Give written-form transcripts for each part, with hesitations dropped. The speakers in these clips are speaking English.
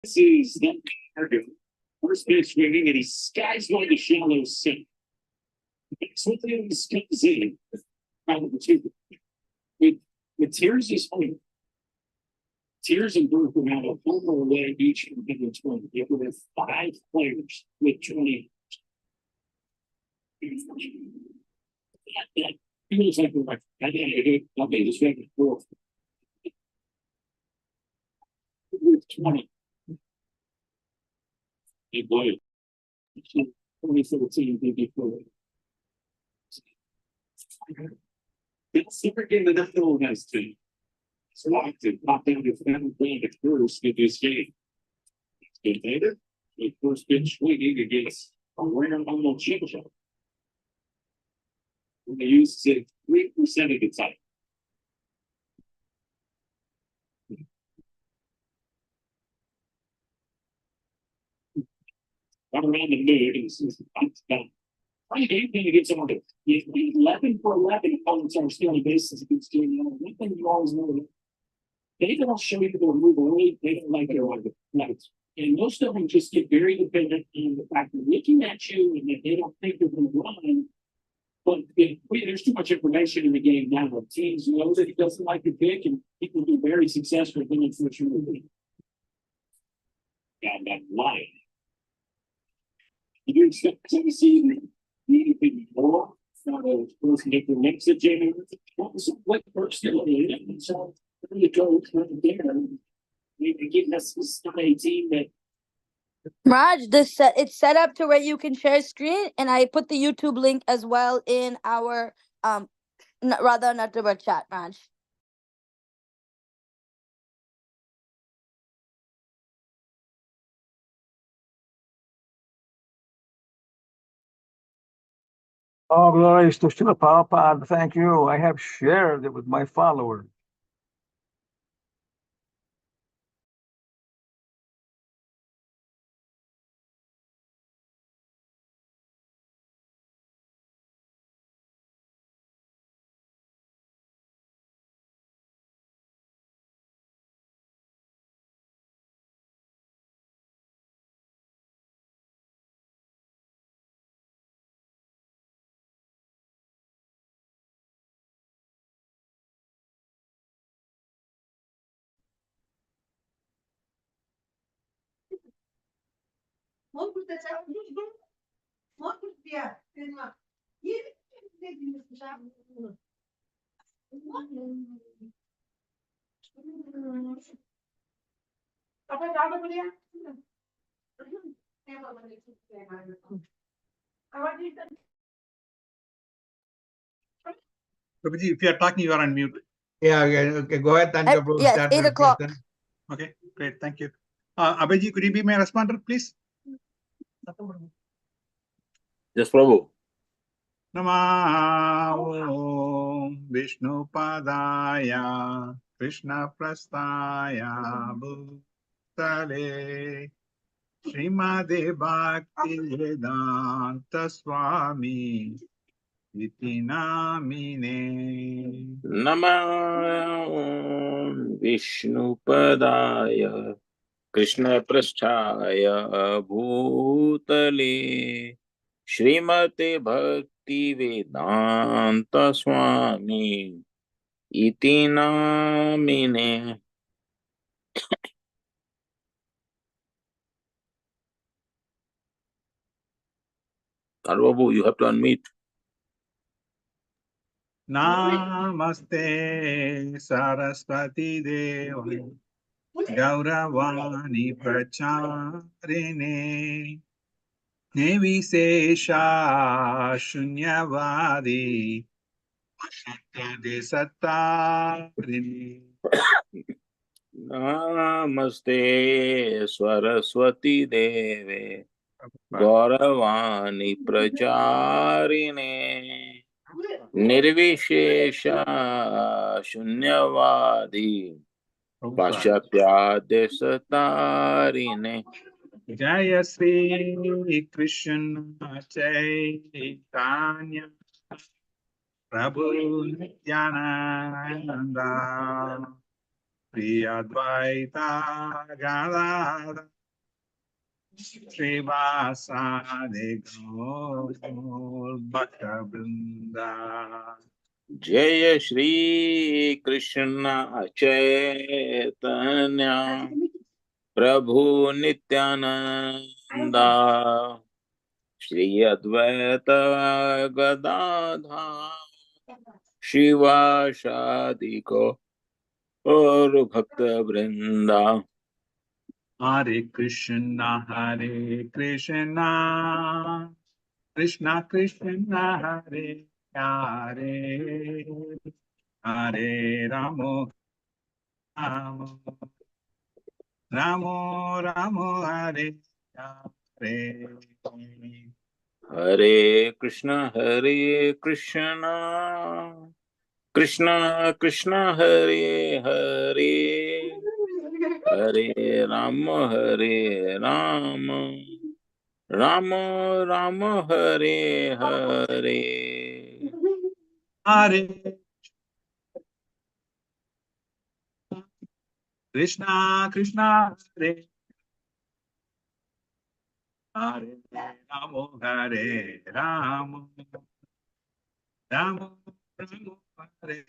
This is the first pitch swinging, and he skies one to shallow center. Something comes in. With, with Tears is funny. Tears and Burke will have a home or away each in the 20. It would have 5 players with 20. That feels like we're like, okay, just make it 4 with 20. Hey, boy. 2013, maybe 4. It's never getting enough of those two. It's locked to pop down to family playing the first in this game. Good later, the first pitch swinging against a rare humble changeup. They use it 3% of the time. Right around the mid, it's about anything against someone. 11 for 11 opponents are stealing bases against doing that. One thing you always know, they don't show you the move early. They don't like their lights. And most of them just get very dependent on the fact that looking at you and that they don't think they're going to run. But there's too much information in the game now. Teams know that he doesn't like to pick, and people be very successful in unfortunately. Got that line. You expect to see anything more? Supposed to get the next agenda. What first and so really go there. Maybe getting us a team that Raj, it's set up to where you can share screen, and I put the YouTube link as well in our rather not our chat, Raj. All glories to Srila Prabhupada. Thank you. I have shared it with my followers. Prabhuji, if you are talking, you are on mute. Yeah, okay. Go ahead, Tanja. Yes, 8 o'clock. Okay, great. Thank you. Abhijit, could you be my responder, please? Yes, Prabhu. Namo Vishnu Padaya Krishna Prastaya Bhutale Srimade Bhakti Vedanta Swami Iti Namine Namo Vishnu Padaya Krishna Prasthaya Bhutale Srimate Bhakti Vedanta Swami Iti Namine. Babu, you have to unmute. Namaste Saraswati Devi Gauravani Pracharine Nevishesha Shunyavadi Vashyate Sattarini Namaste Saraswati Deve Gauravani Pracharine Nirvishesha Shunyavadi Pashyapyade Satarine. Jaya Sri Krishna Chaitanya Prabhu Nityananda Priyadvaita Gadadhara Srivasadi Gaur Bhakta Vrinda. जय श्री कृष्ण चैतन्य प्रभु नित्यानंदा श्री अद्वैत गदाधर शिवासादि को और भक्त वृंदा। Hare Krishna, Krishna Krishna, Hare Hare, Hare Ramo, Ramo, Ramo Ramo, Hare Hare. हरे कृष्ण कृष्ण कृष्ण हरे हरे, हरे Ram Ram Ram Hare Hare. Hare Krishna Krishna, Hare Hare, Ramo Hare Ramo, Ramo Ramo, Hare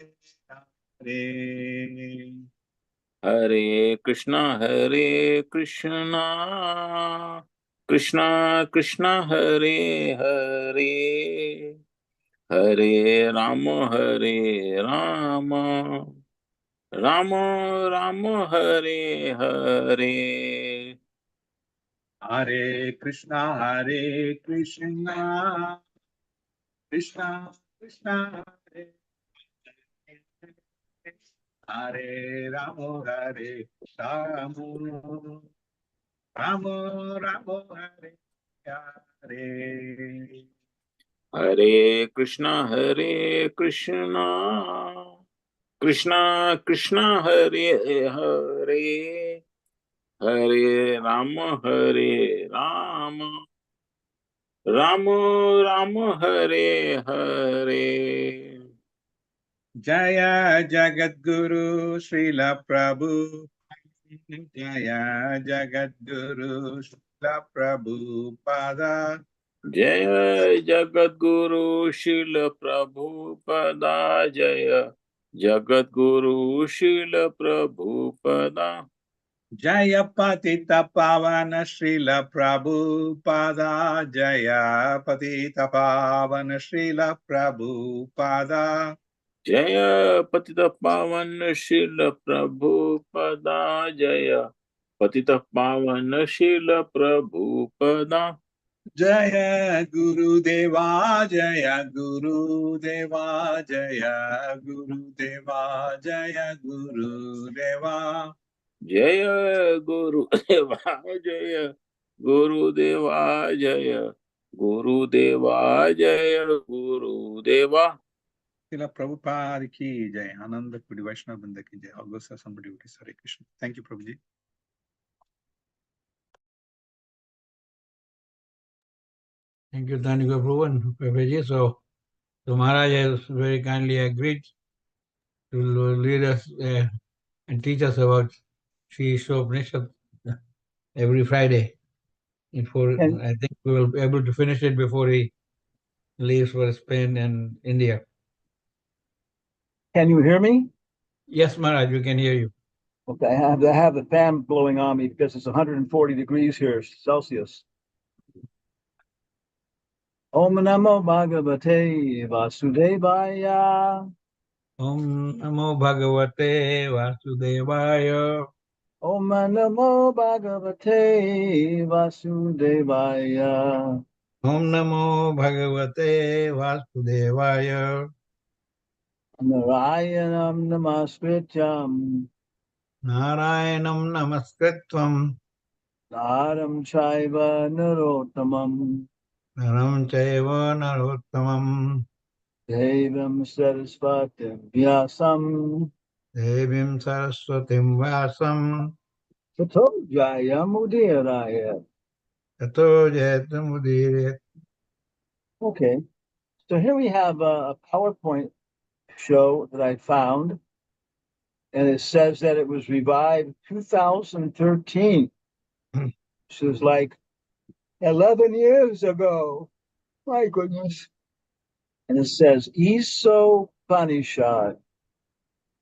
Hare. हरे कृष्ण कृष्ण कृष्ण हरे हरे, हरे Ram Ram Ram Ram Hare Hare. Hare Krishna, Krishna Krishna, Hare Hare, Ramo Hare Ramo, Ramo Ramo, Hare Hare. हरे कृष्ण कृष्ण कृष्ण हरे हरे, हरे Ram Ram Ram Hare Hare. Jaya Jagadguru Srila Prabhu, Jaya Jagadguru Srila Prabhupada, जय जगद्गुरु शिल प्रभुपदा, जय जगद्गुरु शिल Prabhupada. Jaya Patita Pavana Srila Prabhupada, Jaya Patita Pavana Srila Prabhupada, जय पतित पावन शिल प्रभुपदा, जय पतित पावन शिल Prabhupada. Jaya Guru Deva, Jaya Guru Deva, Jaya Guru Deva, Jaya Guru Deva. जय गुरुदेवा, जय गुरुदेवा, जय गुरुदेवा, जय गुरुदेवा। Srila Prabhupada ki jai, Ananda Kudi Vaishnava Brinda ki jai. All those are some devotees. Hare Krishna. Thank you, Prabhuji. Thank you, Prabhuji. So Maharaj has very kindly agreed to lead us and teach us about Sri Upanishad every Friday. And- I think we will be able to finish it before he leaves for Spain and India. Can you hear me? Yes, Maharaj, we can hear you. Okay, I have the fan blowing on me because it's 140 degrees here Celsius. Om Namo Bhagavate Vasudevaya. Om Namo Bhagavate Vasudevaya. Om Namo Bhagavate Vasudevaya. Om Namo Bhagavate Vasudevaya. Narayanam Namaskrityam Narayanam Namaskritvam Naram Chaiva Narottamam Naram Chaiva Narottamam Devam Saraswatim Vyasam Devim Saraswatim Vyasam Tato Jayamudiraya. Tato Jayatamudire. Okay, so here we have a PowerPoint show that I found And it says that it was revived 2013. This was like 11 years ago. My goodness. And it says, Iso Panishad,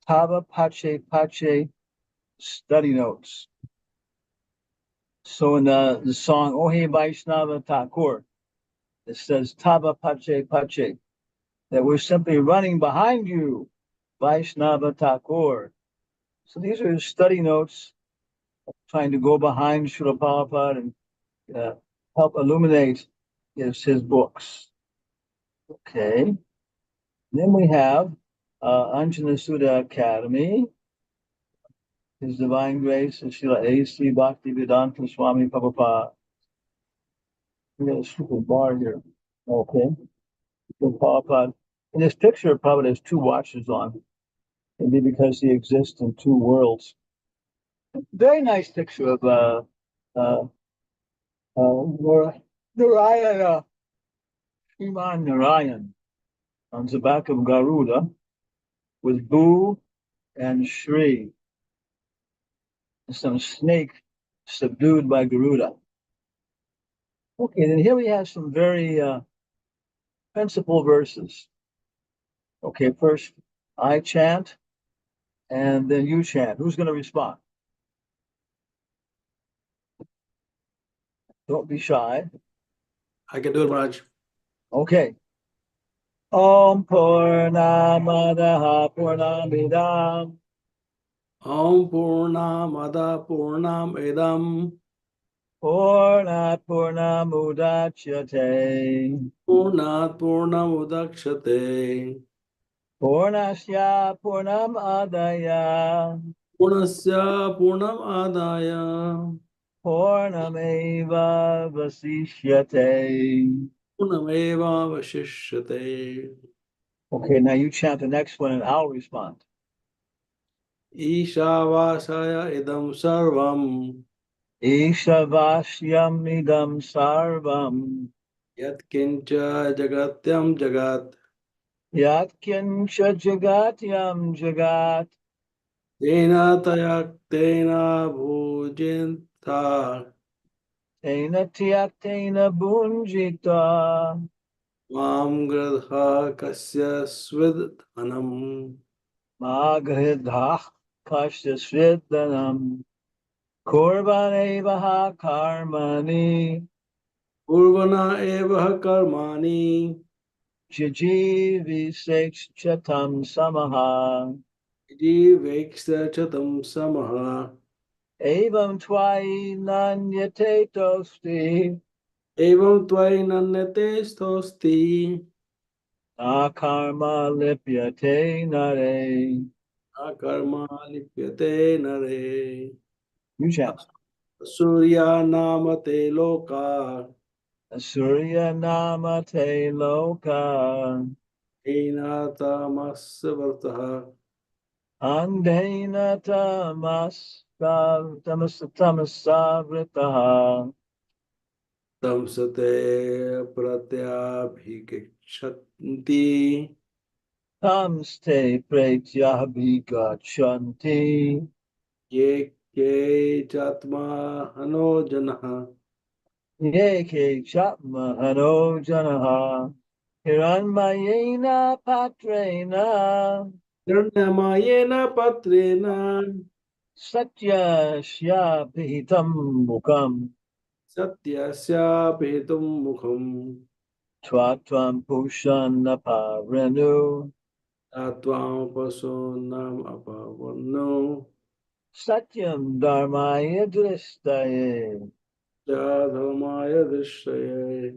Tava Pache Pache study notes. So in the song Ohe Vaishnava Thakur, it says Tava Pache Pache, that we're simply running behind you, Vaishnava Thakur. So these are study notes trying to go behind Srila Prabhupada and help illuminate his books. Okay. Then we have Anjana Sudha Academy, His Divine Grace, and Srila A.C. Bhaktivedanta Swami Prabhupada. We got a stupid bar here. Okay. Prabhupada. In this picture, Prabhupada has two watches on. Maybe because he exists in two worlds. Very nice picture of Narayana, Sriman Narayan on the back of Garuda with Bu and Shri, some snake subdued by Garuda. Okay, then here we have some very principal verses. Okay, first I chant and then you chant. Who's going to respond? Don't be shy. I can do it, Raj. Okay. Om Purnamadaha Purnamidam Om Purnamada Purnam Edam Purnat Purnamudachyate Purnat Purnam Udakshate Purnasya Purnam Adaya Purnasya Purnam Adaya Purnameva Vasishyate. Purnameva Vashishyate Okay, now you chant the next one and I'll respond. Ishavasaya Idam Sarvam Ishavashyam idam sarvam Yat Kincha Jagatyam Jagat Yat kincha jagatyam jagat Tena Tayak Tena Bhujintha Tena tyaktena bunjita Mam Gradha Kasya Svidhanam Maghridhah kashya svidhanam Kurvanevaha karmani Purvana eva karmani Jijivi chatam samaha jiveksa chatam samaha Evam twai nanyate tosti evam tvai nanyate stosti Akarma lipyate nare. akarma lipyate nare You chant. surya namate loka Surya namate loka. ena tamasya vartaha Andhena tamasavritaha. tamsate pratyabhikichanti Tamste pretyabhigachanti. ye ke chatma hanojanaha Yeke chatma hanojanaha. Hiranmayena patrena. Hirnamayena patrena Satya shyapitam mukam. satyasya petum mukham Twatvam pushana parenu. tatvam pasunam apavanno Satyam dharmaya dristaye. jadhamaya drishaye.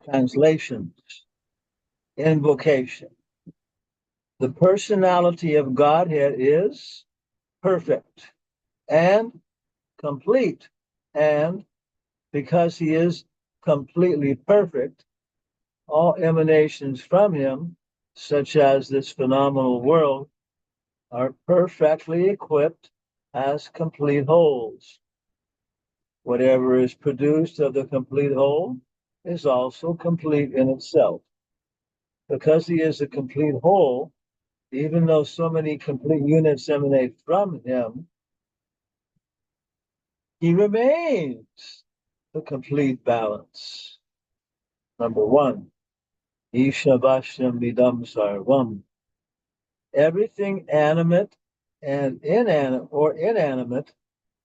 Translation. Invocation. The personality of Godhead is perfect and complete. And because he is completely perfect, all emanations from him, such as this phenomenal world, are perfectly equipped as complete wholes. Whatever is produced of the complete whole is also complete in itself. Because he is a complete whole, even though so many complete units emanate from him, he remains the complete balance. Number one, Ishabashyam Vidam Sarvam. Everything animate and inanimate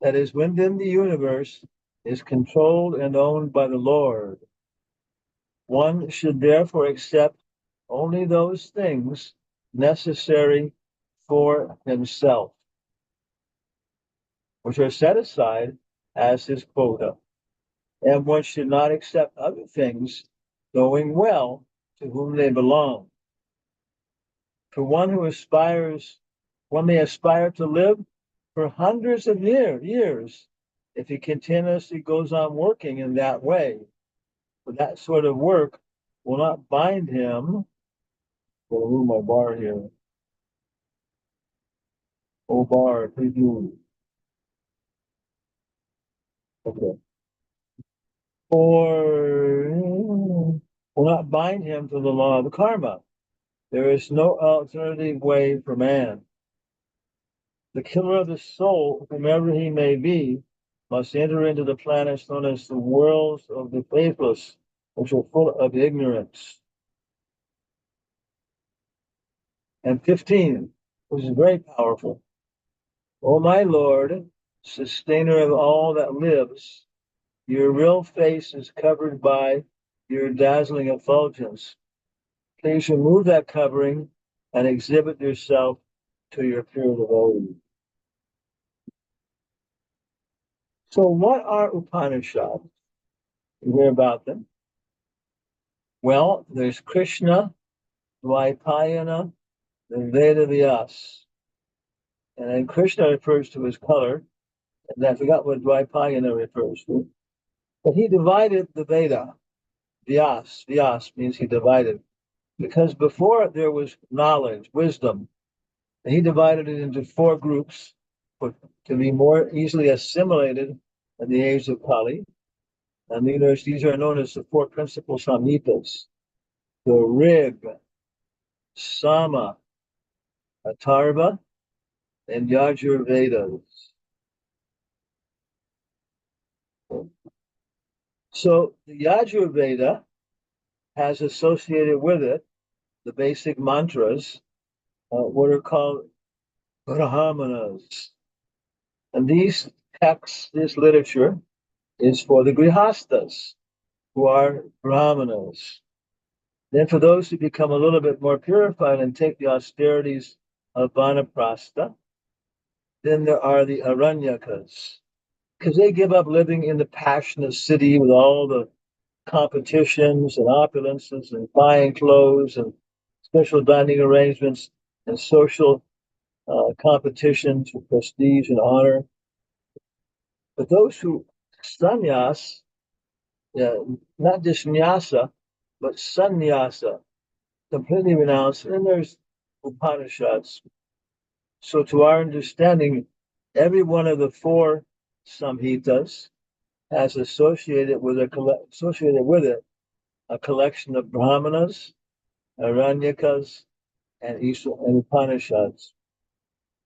that is within the universe is controlled and owned by the Lord. One should therefore accept only those things necessary for himself, which are set aside as his quota. And one should not accept other things going well to whom they belong. For one may aspire to live for hundreds of years if he continuously goes on working in that way. But that sort of work will not bind him. I'm gonna move my bar here. Oh, bar, please move. Okay. Or will not bind him to the law of karma. There is no alternative way for man. The killer of the soul, whomever he may be, must enter into the planets known as the worlds of the faithless, which are full of ignorance. And 15, which is very powerful. O my Lord, sustainer of all that lives, your real face is covered by your dazzling effulgence. Please remove that covering and exhibit yourself to your pure devotee. So what are Upanishads? You hear about them? Well, there's Krishna, Dvaipayana, and Veda Vyas. And then Krishna refers to his color, and I forgot what Dvaipayana refers to. But he divided the Veda. Vyas means he divided. Because before there was knowledge, wisdom, he divided it into 4 groups to be more easily assimilated in the age of Kali. And these are known as the 4 principal samhitas: the Rig, Sama, Atharva, and Yajur Vedas. So the Yajur Veda has associated with it the basic mantras, what are called Brahmanas. And these texts, this literature, is for the Grihastas, who are Brahmanas. Then for those who become a little bit more purified and take the austerities of Vanaprastha, then there are the Aranyakas, because they give up living in the passionate city with all the competitions and opulences and buying clothes and special dining arrangements and social competitions for prestige and honor. But those who sannyas, not just nyasa, but sannyasa, completely renounce, and there's Upanishads. So to our understanding, every one of the 4 samhitas has associated with it a collection of Brahmanas, Aranyakas, and Upanishads.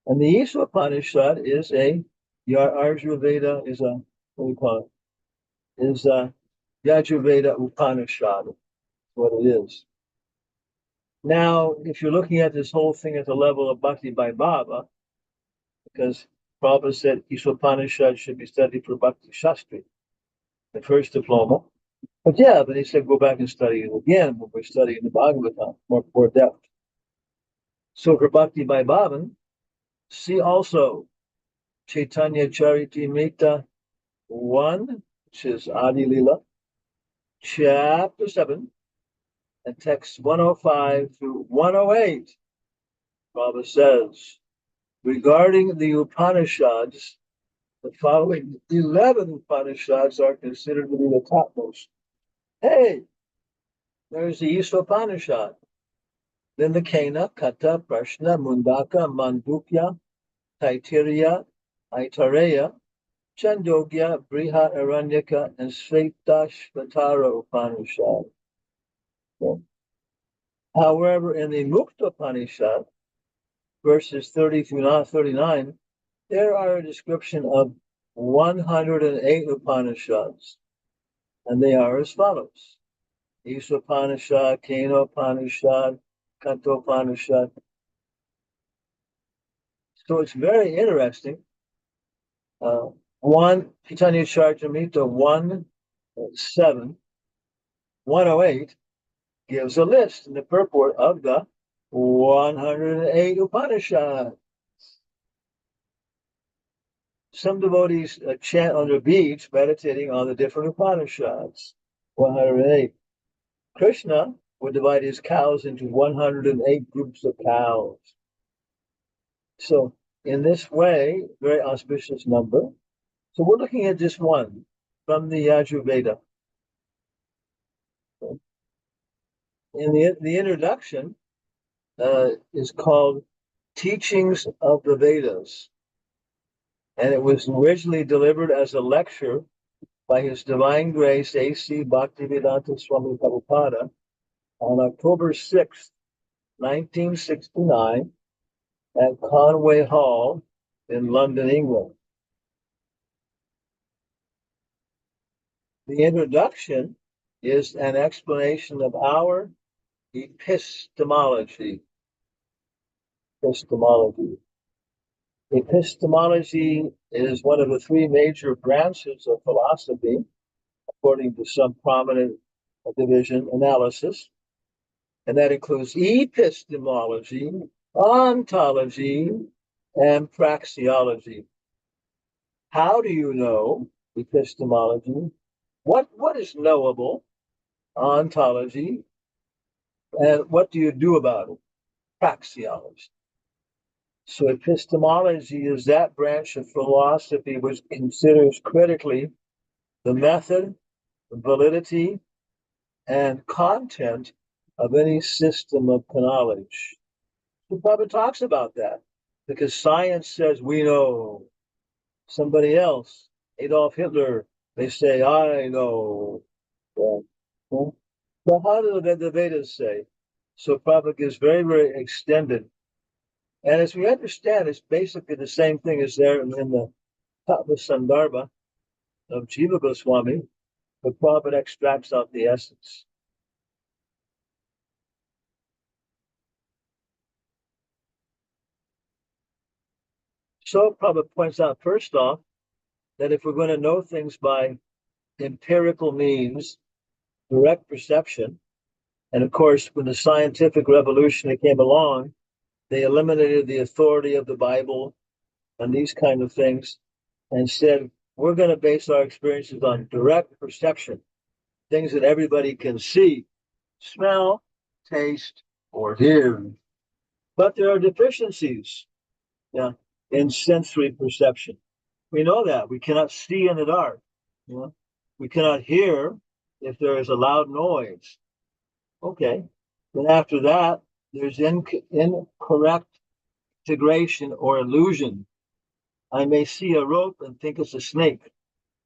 And the Isha Upanishad is Ayurveda is a, what do you call it? Is a Yajurveda Upanishad, what it is. Now, if you're looking at this whole thing at the level of Bhakti by Baba, because Prabhupada said Upanishad should be studied for Bhakti Shastri, the first diploma. But he said go back and study it again when we're studying the Bhagavatam, more depth. So for Bhakti by Bhavan, see also Chaitanya Charitamrita 1, which is Adi Lila, chapter 7, and text 105 through 108. Prabhupada says, regarding the Upanishads, the following 11 Upanishads are considered to be the topmost. Hey, there's the Isha Upanishad. Then the Kena, Kata, Prashna, Mundaka, Mandukya, Taittiriya, Aitareya, Chandogya, Brihat Aranyaka, and Sveitashvatara Upanishad. However, in the Mukta Upanishad, verses 30 through 39, there are a description of 108 Upanishads, and they are as follows: Isvapanishad, Kenopanishad, Kathopanishad. So it's very interesting. One Chaitanya Charitamrita 1:7, 108 gives a list in the purport of the 108 Upanishads. Some devotees chant on their beach, meditating on the different Upanishads. 108. Krishna would divide his cows into 108 groups of cows. So, in this way, very auspicious number. So, we're looking at just one from the Yajurveda. In the introduction is called Teachings of the Vedas. And it was originally delivered as a lecture by His Divine Grace A.C. Bhaktivedanta Swami Prabhupada on October 6th, 1969 at Conway Hall in London, England. The introduction is an explanation of our epistemology. Epistemology is one of the three major branches of philosophy, according to some prominent division analysis. And that includes epistemology, ontology, and praxeology. How do you know epistemology? What is knowable? Ontology. And what do you do about it? Praxeology. So epistemology is that branch of philosophy which considers critically the method, validity, and content of any system of knowledge. The Prabhupada talks about that because science says we know. Somebody else, Adolf Hitler, they say, I know. But how do the Vedas say? So Prabhupada is very, very extended. And as we understand, it's basically the same thing as there in the Tattva Sandarbha of Jiva Goswami, but Prabhupada extracts out the essence. So Prabhupada points out, first off, that if we're going to know things by empirical means, direct perception, and of course, when the scientific revolution came along, they eliminated the authority of the Bible and these kind of things and said, we're going to base our experiences on direct perception, things that everybody can see, smell, taste, or hear. But there are deficiencies, yeah, in sensory perception. We know that. We cannot see in the dark. You know? We cannot hear if there is a loud noise. Okay. Then after that, there's incorrect integration or illusion. I may see a rope and think it's a snake,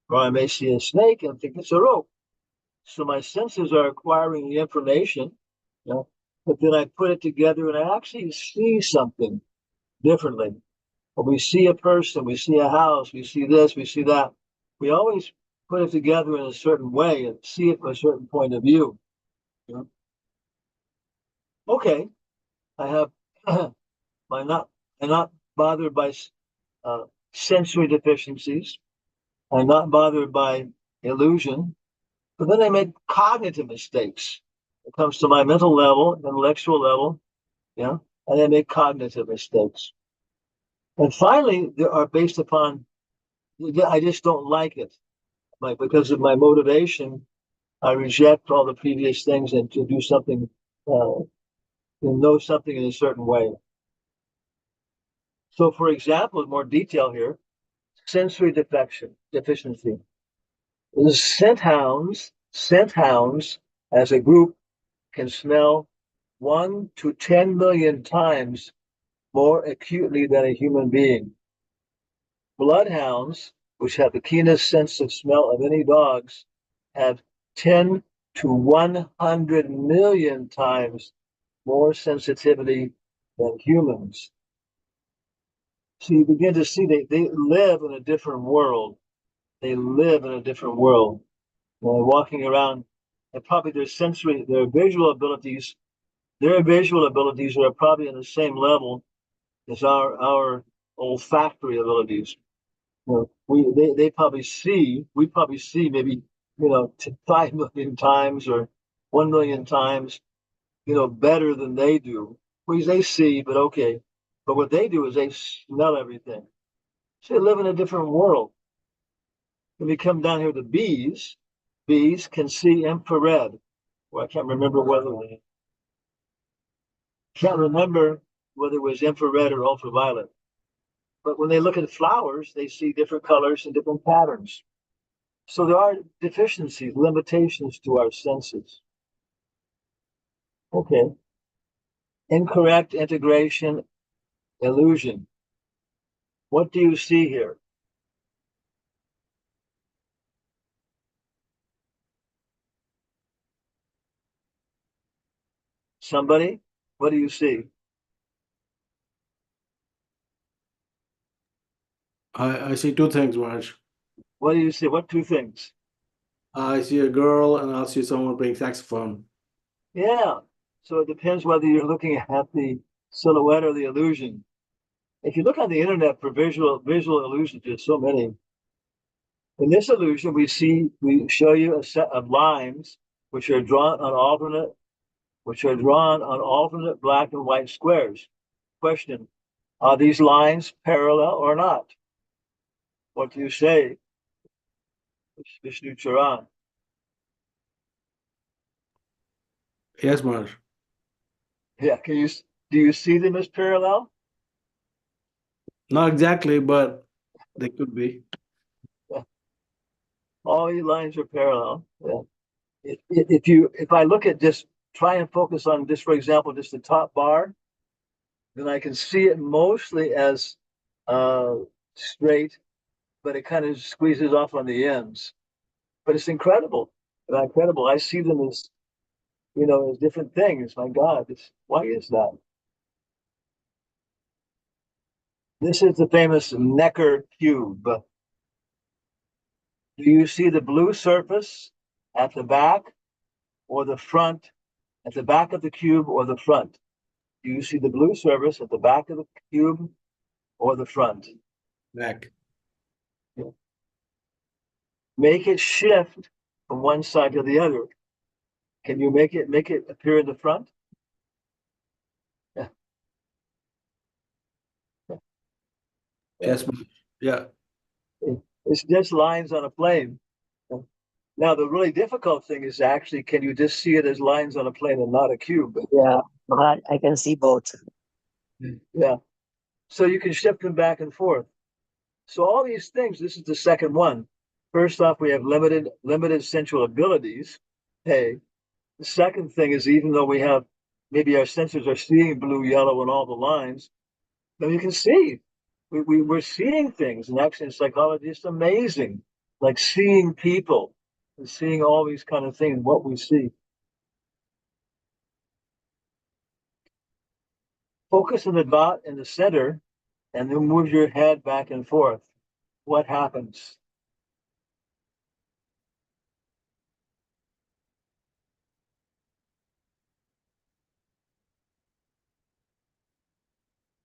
or I may see a snake and think it's a rope. So my senses are acquiring the information, you know, but then I put it together and I actually see something differently. When we see a person, we see a house, we see this, we see that. We always put it together in a certain way and see it from a certain point of view. You know? Okay, I have I'm not bothered by sensory deficiencies. I'm not bothered by illusion. But then I make cognitive mistakes. It comes to my mental level, intellectual level, yeah, and I make cognitive mistakes. And finally, they are based upon I just don't like it. Like because of my motivation, I reject all the previous things and to do something, know something in a certain way. So, for example, in more detail here, sensory deficiency. The scent hounds as a group can smell 1 to 10 million times more acutely than a human being. Bloodhounds, which have the keenest sense of smell of any dogs, have 10 to 100 million times more sensitivity than humans. So you begin to see they live in a different world. They live in a different world. Walking around, and probably their visual abilities are probably on the same level as our olfactory abilities. They probably see, we probably see maybe, 5 million times or 1 million times, better than they do. Because they see, but okay. But what they do is they smell everything. So they live in a different world. When we come down here to bees can see infrared. Well, I can't remember whether it was infrared or ultraviolet. But when they look at flowers, they see different colors and different patterns. So there are deficiencies, limitations to our senses. Okay. Incorrect integration illusion. What do you see here? Somebody? What do you see? I see two things, Raj. What do you see? What two things? I see a girl and I see someone playing saxophone. Yeah. So it depends whether you're looking at the silhouette or the illusion. If you look on the internet for visual illusions, there's so many. In this illusion, we show you a set of lines which are drawn on alternate black and white squares. Question: are these lines parallel or not? What do you say, Vishnu Charan? Yes, Raj. Yeah, do you see them as parallel? Not exactly, but they could be. All these lines are parallel. Yeah. If I look at just try and focus on just, for example, just the top bar, then I can see it mostly as uh, straight, but it kind of squeezes off on the ends. But it's incredible. Incredible. I see them as, as different things. My God, why is that? This is the famous Necker cube. Do you see the blue surface at the back or the front, at the back of the cube or the front? Do you see the blue surface at the back of the cube or the front? Back. Yeah. Make it shift from one side to the other. Can you make it appear in the front? Yeah. Yes, Raj. Yeah. It's just lines on a plane. Now, the really difficult thing is actually, can you just see it as lines on a plane and not a cube? Yeah, but I can see both. Yeah. So you can shift them back and forth. So all these things, this is the second one. First off, we have limited sensual abilities. Hey, the second thing is even though we have maybe our senses are seeing blue, yellow, and all the lines, then you can see. We're seeing things, and actually in psychology, it's amazing. Like seeing people and seeing all these kind of things, what we see. Focus on the dot in the center and then move your head back and forth. What happens?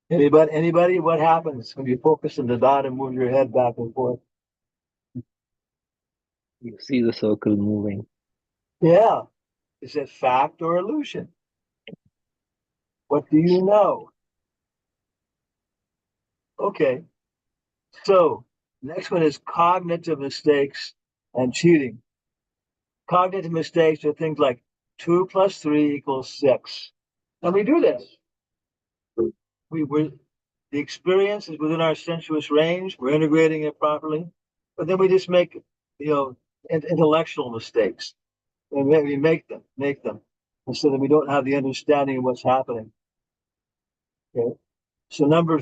Anybody? What happens when you focus on the dot and move your head back and forth? You see the circle moving. Yeah. Is it fact or illusion? What do you know? Okay. So next one is cognitive mistakes and cheating. Cognitive mistakes are things like 2 + 3 = 6. And we do this. The experience is within our sensuous range. We're integrating it properly, but then we just make, intellectual mistakes, and we make them, and so that we don't have the understanding of what's happening. Okay. So number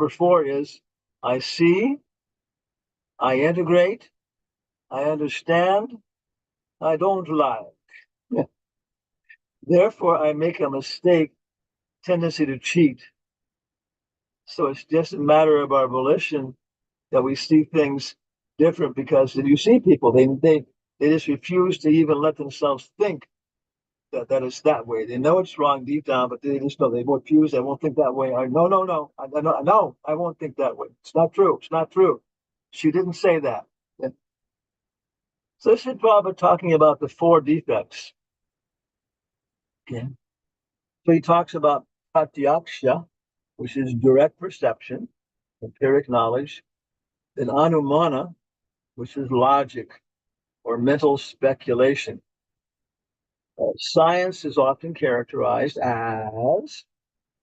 four is I see, I integrate, I understand, I don't lie. Therefore, I make a mistake tendency to cheat. So it's just a matter of our volition that we see things different, because if you see people, they just refuse to even let themselves think that it's that way. They know it's wrong deep down, but they just know they refuse. They won't think that way. No. No, I won't think that way. It's not true. It's not true. She didn't say that. Yeah. So this is Prabhupada talking about the four defects. Okay. So he talks about pratyaksha, which is direct perception, empiric knowledge, and anumana, which is logic or mental speculation. Science is often characterized as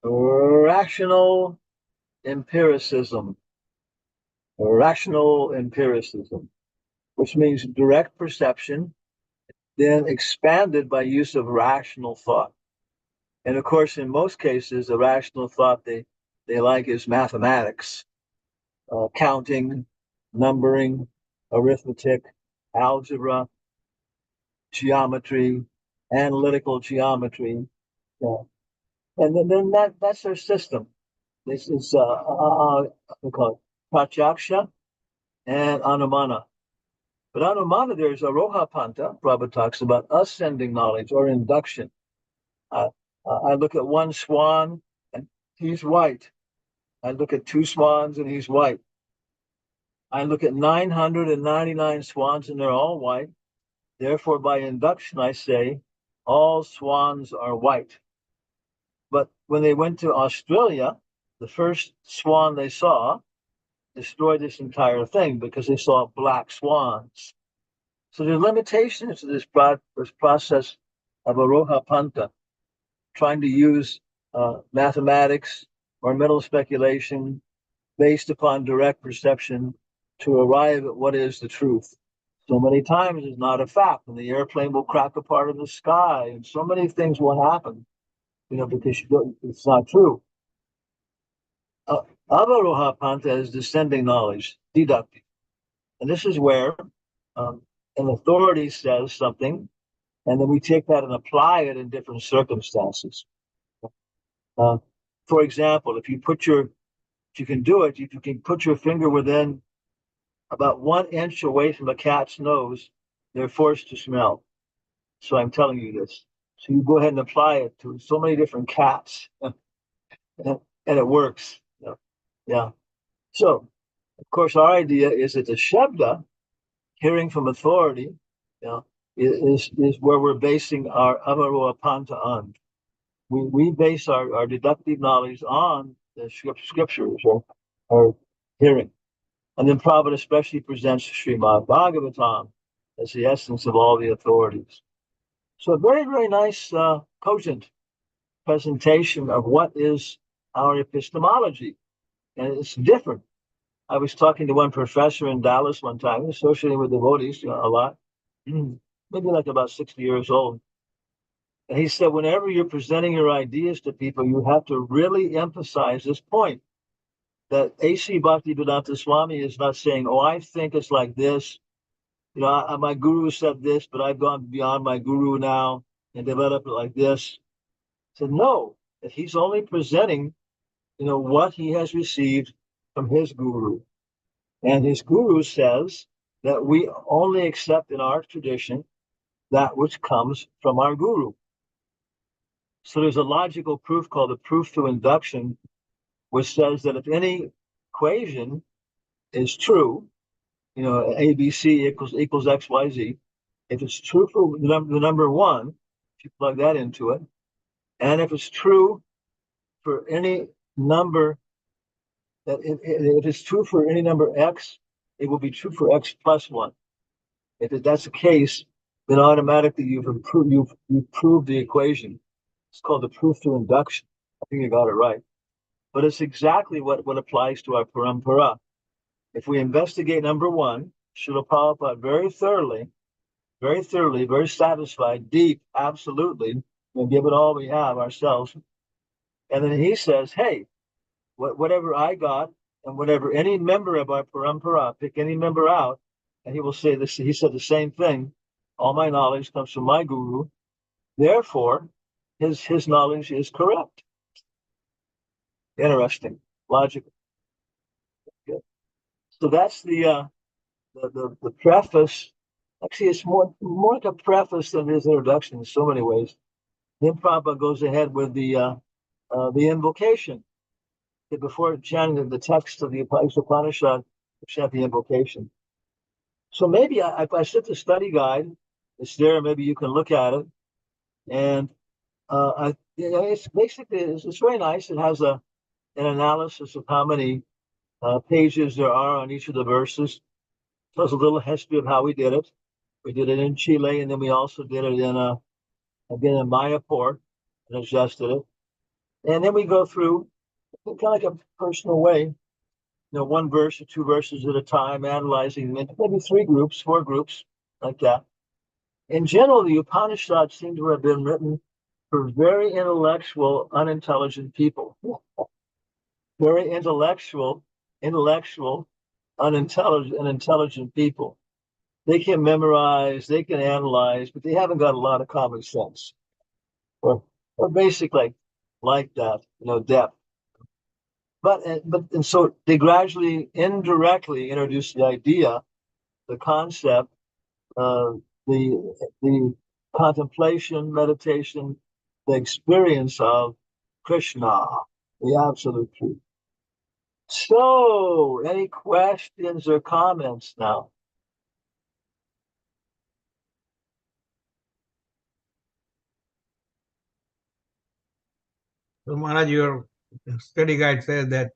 rational empiricism, which means direct perception, then expanded by use of rational thought. And of course, in most cases, the rational thought they like is mathematics, counting, numbering, arithmetic, algebra, geometry, analytical geometry. And then that's their system. This is we call it pratyaksha and anumana. But anumana, there's aroha panta. Prabhupada talks about ascending knowledge or induction. I look at one swan and he's white. I look at two swans and he's white. I look at 999 swans and they're all white. Therefore, by induction, I say all swans are white. But when they went to Australia, the first swan they saw destroyed this entire thing because they saw black swans. So there are limitations to this process of aroha panta, trying to use mathematics or mental speculation based upon direct perception to arrive at what is the truth. So many times it's not a fact, and the airplane will crack apart in the sky, and so many things will happen, because it's not true. Avaroha Panta is descending knowledge, deductive. And this is where an authority says something, and then we take that and apply it in different circumstances. For example, if you can do it, if you can put your finger within about 1 inch away from a cat's nose, they're forced to smell. So I'm telling you this. So you go ahead and apply it to so many different cats, and it works. Yeah. So, of course, our idea is that the Shabda, hearing from authority, is where we're basing our Avaroha Panta on. We base our deductive knowledge on the scriptures or hearing. And then Prabhupada especially presents Srimad Bhagavatam as the essence of all the authorities. So a very, very nice, cogent presentation of what is our epistemology. And it's different. I was talking to one professor in Dallas one time, associated with devotees a lot, maybe like about 60 years old. And he said, whenever you're presenting your ideas to people, you have to really emphasize this point, that A.C. Bhaktivedanta Swami is not saying, oh, I think it's like this. My guru said this, but I've gone beyond my guru now and developed it like this. He said, no, that he's only presenting, what he has received from his guru. And his guru says that we only accept in our tradition that which comes from our guru. So there's a logical proof called the proof through induction, which says that if any equation is true, ABC equals XYZ, if it's true for the number one, if you plug that into it, and if it's true for any number if it's true for any number X, it will be true for X plus one. If that's the case, then automatically you've proved the equation. It's called the proof through induction. I think you got it right. But it's exactly what applies to our parampara. If we investigate number one, Srila Prabhupada very thoroughly, very satisfied, deep, absolutely, and give it all we have ourselves. And then he says, hey, whatever I got and whatever any member of our parampara, pick any member out, and he will say this. He said the same thing. All my knowledge comes from my guru. Therefore, his knowledge is correct. Interesting. logical. Okay. So that's the preface. Actually, it's more like a preface than his introduction in so many ways. Then Prabhupada goes ahead with the invocation. Before chanting the text of the Upanishad, which have the invocation. So maybe if I set the study guide, it's there. Maybe you can look at it, and it's basically it's very nice. It has an analysis of how many pages there are on each of the verses. So there's a little history of how we did it. We did it in Chile, and then we also did it again in Mayapur and adjusted it. And then we go through kind of like a personal way, one verse or two verses at a time, analyzing them into maybe 3 groups, 4 groups, like that. In general, the Upanishads seem to have been written for very intellectual, unintelligent people. Very intellectual, unintelligent people. They can memorize, they can analyze, but they haven't got a lot of common sense. Or basically like that, depth. And so they gradually, indirectly introduce the idea, the concept, the contemplation, meditation, the experience of Krishna, the absolute truth. So, any questions or comments now? So Maharaj, your study guide says that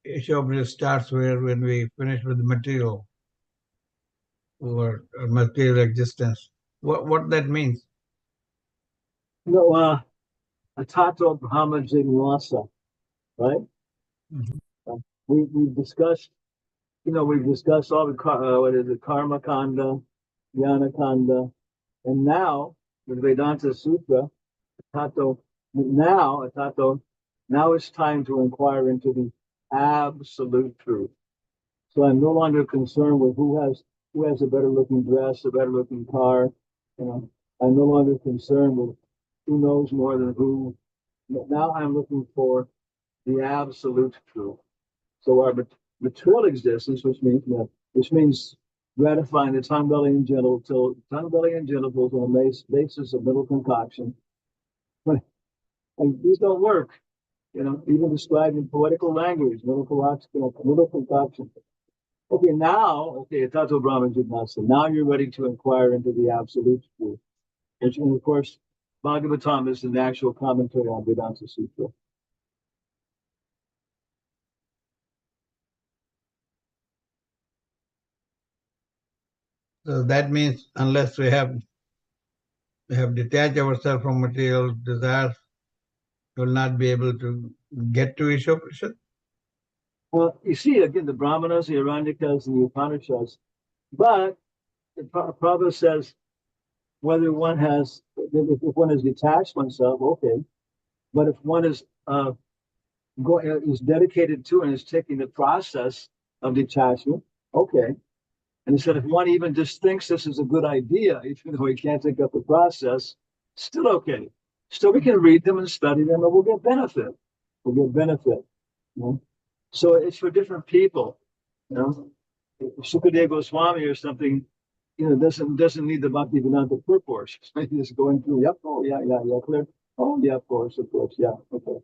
Ishobri starts when we finish with the material or material existence. What that means? Atato Brahma Jignasa, right? Mm-hmm. We've discussed, we've discussed all the karma kanda, jnana kanda, and now with Vedanta Sutra, Atato, now it's time to inquire into the absolute truth. So I'm no longer concerned with who has a better looking dress, a better looking car. I'm no longer concerned with who knows more than who. Now I'm looking for the absolute truth. So our material existence, which means gratifying the tongue, belly, and genitals on the basis of middle concoction. And these don't work. Even described in poetical language, middle concoction. Okay, Tato Brahma Jignasa. Now you're ready to inquire into the absolute truth. And of course, Bhagavatam is the actual commentary on Vedanta Sutra. So that means unless we have detached ourselves from material desires, we will not be able to get to Ishoprishat. Well, you see, again, the Brahmanas, the Aranyakas, and the Upanishads. But Prabhupada says whether one has, if one has detached oneself, okay. But if one is dedicated to and is taking the process of detachment, okay. And he said, if one even just thinks this is a good idea, even though he can't take up the process, still okay. Still, we can read them and study them, and we'll get benefit. So it's for different people. Sukadeva Goswami or something, doesn't need the Bhaktivedanta purport. He's just going through. Yep. Oh, yeah, clear. Oh, yeah, of course, yeah, okay.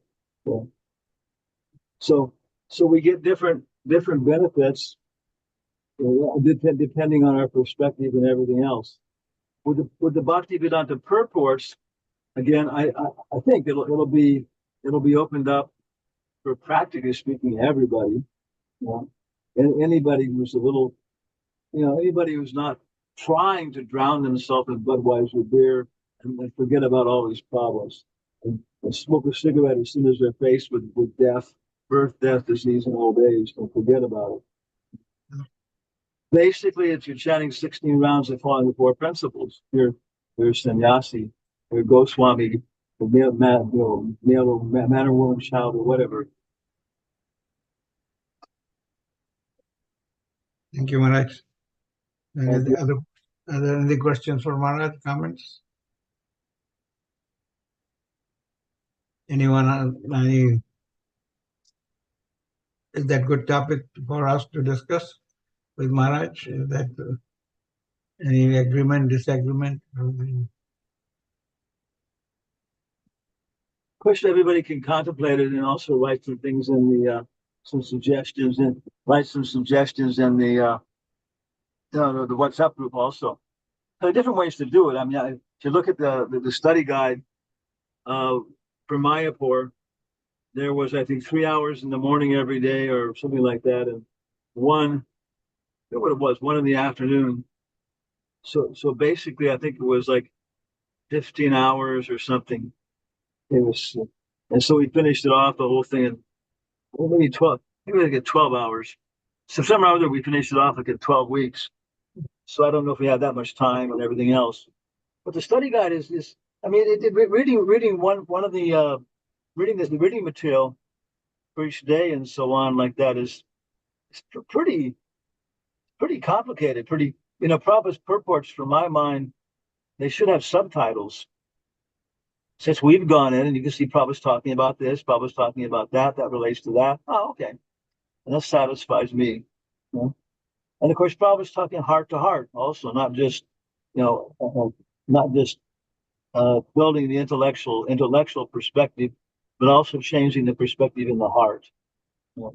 So we get different benefits depending on our perspective and everything else. With the Bhaktivedanta purports, again, I think it'll be opened up for, practically speaking, everybody. And anybody who's anybody who's not trying to drown themselves in Budweiser beer and forget about all these problems and smoke a cigarette as soon as they're faced with death, birth, death, disease, and old age, and forget about it. Basically, if you're chanting 16 rounds and following the 4 principles, you're sannyasi, you're Goswami, man or woman, child, or whatever. Thank you, Maharaj. Any other questions for Maharaj? Comments? Anyone? Is that good topic for us to discuss with Maharaj? Is that any agreement, disagreement? Of course, everybody can contemplate it and also write some things in the some suggestions and write some suggestions in the WhatsApp group also. There are different ways to do it. I mean, if you look at the study guide for Mayapur, there was, I think, 3 hours in the morning every day or something like that, and one, I forget what it was, one in the afternoon. So basically, I think it was like 15 hours or something. It was, and so we finished it off the whole thing in well, maybe 12, maybe like at 12 hours. So somehow or other we finished it off like in 12 weeks. So I don't know if we had that much time and everything else. But the study guide is I mean, reading one of the the reading material for each day and so on like that is pretty complicated. Pretty, Prabhupada's purports, from my mind, they should have subtitles. Since we've gone in and you can see Prabhupada's talking about this, Prabhupada's talking about that, that relates to that. Oh, okay, and that satisfies me. You know? And of course, Prabhupada's talking heart to heart also, not just you know, not just building the intellectual perspective, but also changing the perspective in the heart. You know?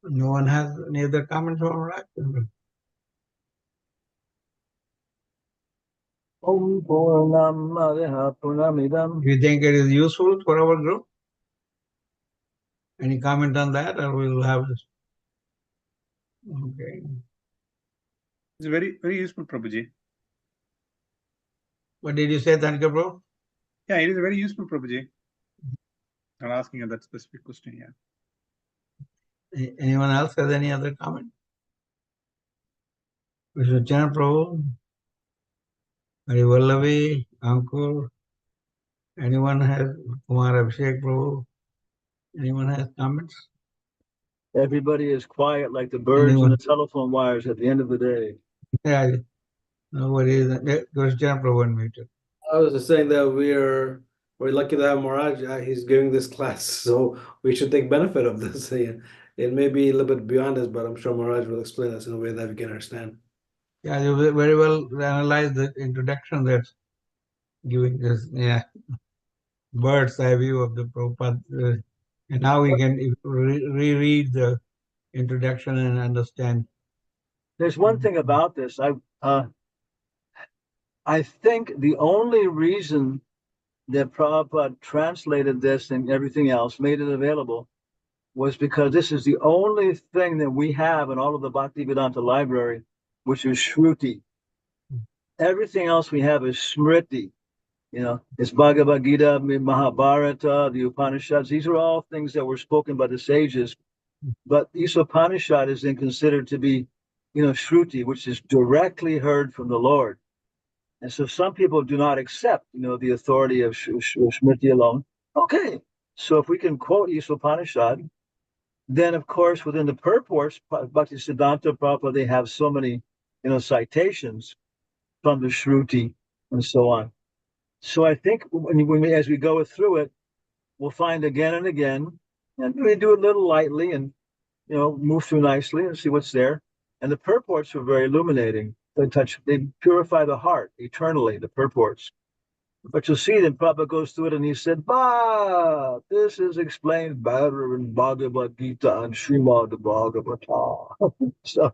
No one has any other comments on Maharaj? Om Purnamadaha Purnamidam. Do you think it is useful for our group? Any comment on that, or we'll have this? Okay. It's very, very useful, Prabhuji. What did you say, Thanika bro? Yeah, it is very useful, Prabhuji. I'm asking you that specific question, yeah. Anyone else has any other comment? Mr. Chan Prabhu, Hari Vallavi, Ankur, anyone has Kumar Abhishek Prabhu? Anyone has comments? Everybody is quiet like the birds Anyone? and the telephone wires at the end of the day. Yeah, nobody is. There's Chan Prabhu unmuted. I was just saying that we're lucky to have Maharaj. He's giving this class, so we should take benefit of this. It may be a little bit beyond us, but I'm sure Maharaj will explain us in a way that we can understand. Yeah, you very well analyzed the introduction that's giving this bird's eye view of the Prabhupada. And now we can reread the introduction and understand. There's one thing about this. I think the only reason that Prabhupada translated this and everything else, made it available, was because this is the only thing that we have in all of the Bhaktivedanta library, which is Shruti. Everything else we have is Smriti. It's Bhagavad Gita, Mahabharata, the Upanishads. These are all things that were spoken by the sages. But Isa Upanishad is then considered to be, Shruti, which is directly heard from the Lord. And so some people do not accept, the authority of Smriti alone. Okay, so if we can quote Isa Upanishad, then of course within the purports, Bhaktisiddhanta Prabhupada, they have so many, citations from the Shruti and so on. So I think as we go through it, we'll find again and again, and we do it a little lightly and move through nicely and see what's there. And the purports are very illuminating. They purify the heart eternally, the purports. But you'll see that Prabhupada goes through it and he said, "Bah, this is explained better in Bhagavad Gita and Srimad Bhagavata." So,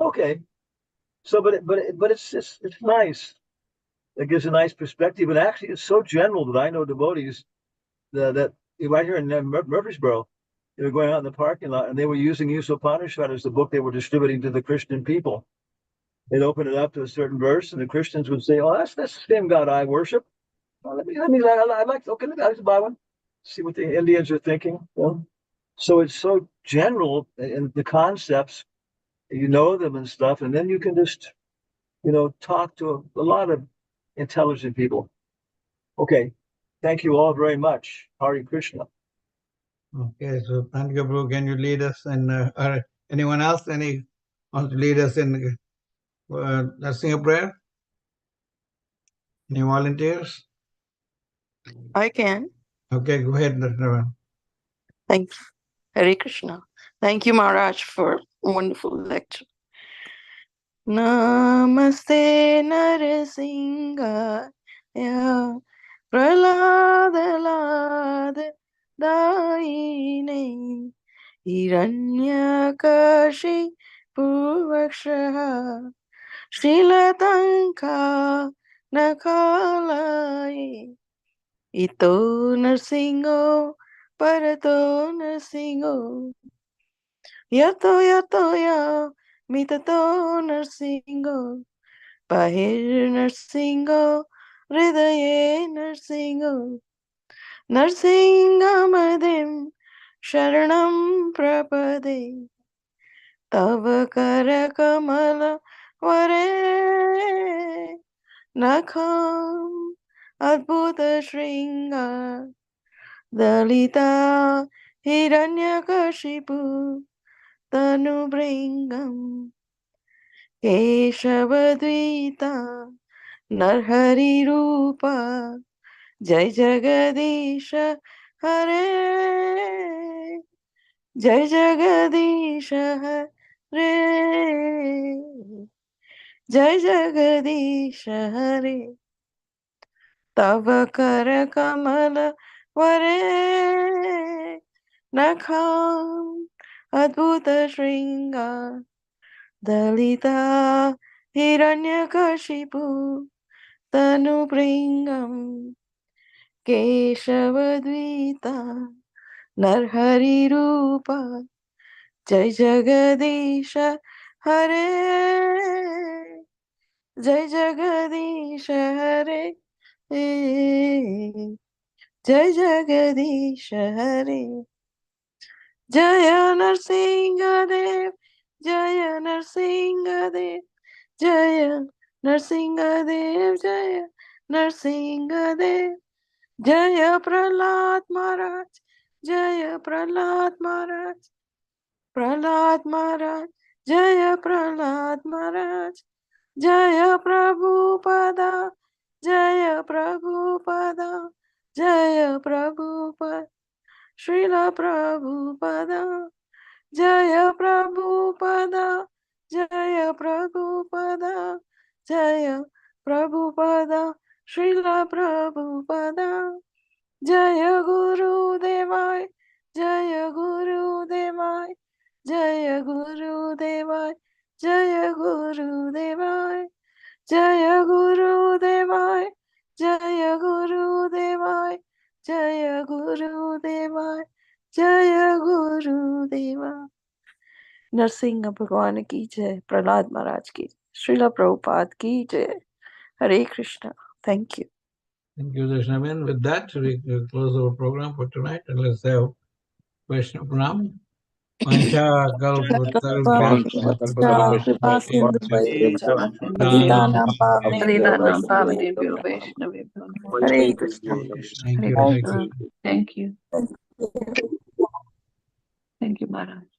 okay. So, but it's nice. It gives a nice perspective. And actually, it's so general that I know devotees that right here in Murfreesboro, they were going out in the parking lot and they were using Isa Upanishad as the book they were distributing to the Christian people. They'd open it up to a certain verse, and the Christians would say, "Oh, that's the same God I worship. Well, I'd like to, okay, let's buy one. See what the Indians are thinking." So it's so general in the concepts, you know them and stuff, and then you can just, talk to a lot of intelligent people. Okay, thank you all very much. Hare Krishna. Okay, so Thanika Prabhu, can you lead us in, or anyone else, wants to lead us in let's sing a prayer? Any volunteers? I can. Okay, go ahead, Ratnavan. Thank you. Hare Krishna. Thank you, Maharaj, for a wonderful lecture. Namaste Narasimha. Yeah. Prahlad Lad Daine Hiranyakashi Purvakshaha Shrilatanka Nakalai Ito Narsingo Parato Narsingo Yato Yato Ya Mitato Narsingo Bahir Narsingo Hridaye Narsingo Narsingamadim Sharanam Prapade Tava Karakamala Vare Nakham Adbhuta Shringa Dalita Hiranyakashipu Tanubringam Keshavadvita Narhari Rupa Jai Jagadisha Hare Jai Jagadisha Hare Jai Jagadisha Hare Tava Kara Kamala Vare Nakham Adbhuta Shringa Dalita Hiranyakashipu Tanubringam Keshavadvita Narhari Rupa Jai Jagadisha Hare Jai Jagadisha Hare Jai Jagadisha Hare Jaya Narsinga Dev Jaya Narsinga Dev Jaya Narsinga Dev Jaya Narsinga Dev Jaya Prahlad Maharaj Jaya Prahlad Maharaj Prahlad Maharaj Jaya Prahlad Maharaj Jaya Prabhupada Jaya Prabhupada Jaya Prabhupada Srila Prabhupada Jaya Prabhupada Jaya Prabhupada Jaya Prabhupada Srila Prabhupada Jaya Guru Devai Jaya Guru Devai Jaya Guru Devai Jaya Guru Devai Jaya Guru Devai Jaya Guru Devai Jaya Guru Devai Jaya Guru Deva Narsinga Bhagwan ki jai Prahlad Maharaj ki Srila Prabhupada ki jai Hare Krishna. Thank you. Thank you, Dashnavan. With that, we close our program for tonight and let's have Vaishnav Pranam. Pancha Kripa Sindhu Vaishnav Patitanam Haridanam Pavanebhyo Bhavadebhyo Vaishnavebhyo. Hare Krishna. Thank you. Thank you. Thank you, Maharaj.